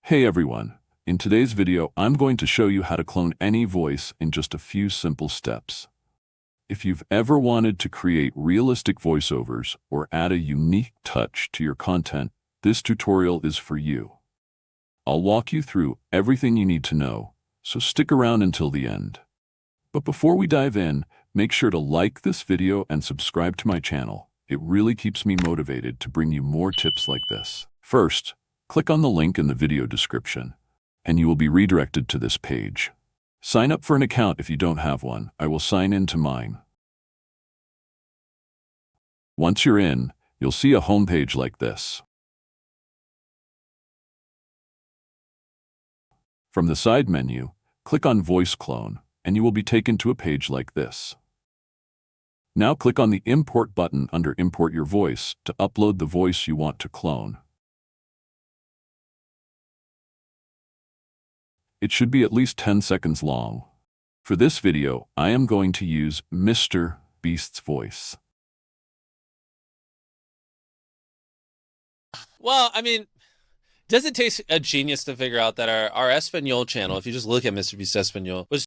Hey everyone, in today's video I'm going to show you how to clone any voice in just a few simple steps. If you've ever wanted to create realistic voiceovers or add a unique touch to your content, this tutorial is for you. I'll walk you through everything you need to know, so stick around until the end. But before we dive in, make sure to like this video and subscribe to my channel. It really keeps me motivated to bring you more tips like this. First, click on the link in the video description, and you will be redirected to this page. Sign up for an account if you don't have one. I will sign in to mine. Once you're in, you'll see a homepage like this. From the side menu, click on Voice Clone, and you will be taken to a page like this. Now click on the Import button under Import Your Voice to upload the voice you want to clone. It should be at least 10 seconds long. For this video, I am going to use Mr. Beast's voice. Well, I mean, does it take a genius to figure out that our Espanol channel, if you just look at Mr. Beast Espanol, was...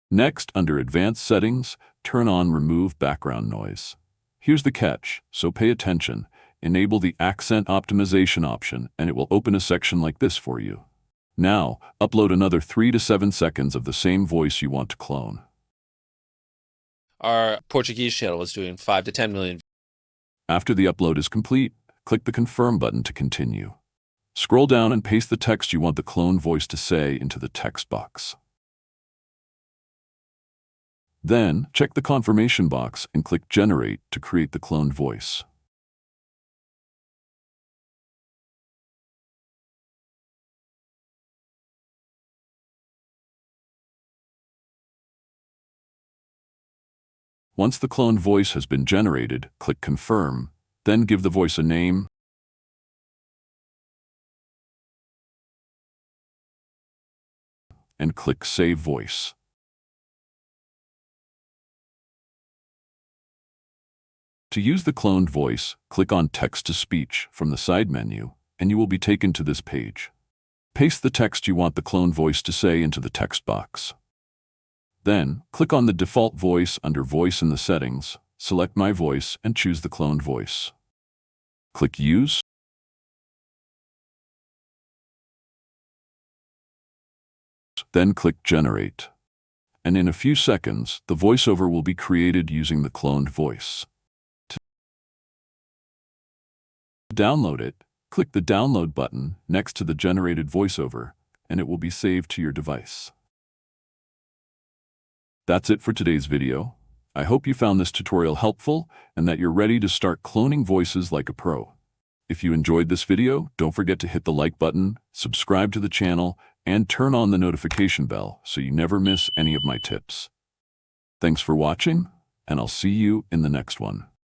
Next, under Advanced Settings, turn on Remove Background Noise. Here's the catch, so pay attention. Enable the Accent Optimization option, and it will open a section like this for you. Now, upload another 3 to 7 seconds of the same voice you want to clone. Our Portuguese channel was doing 5 to 10 million. After the upload is complete, click the Confirm button to continue. Scroll down and paste the text you want the clone voice to say into the text box. Then, check the confirmation box and click Generate to create the cloned voice. Once the cloned voice has been generated, click Confirm, then give the voice a name, and click Save Voice. To use the cloned voice, click on Text-to-Speech from the side menu, and you will be taken to this page. Paste the text you want the cloned voice to say into the text box. Then, click on the default voice under Voice in the settings, select My Voice, and choose the cloned voice. Click Use. Then click Generate. And in a few seconds, the voiceover will be created using the cloned voice. To download it, click the Download button next to the generated voiceover, and it will be saved to your device. That's it for today's video. I hope you found this tutorial helpful and that you're ready to start cloning voices like a pro. If you enjoyed this video, don't forget to hit the like button, subscribe to the channel, and turn on the notification bell so you never miss any of my tips. Thanks for watching, and I'll see you in the next one.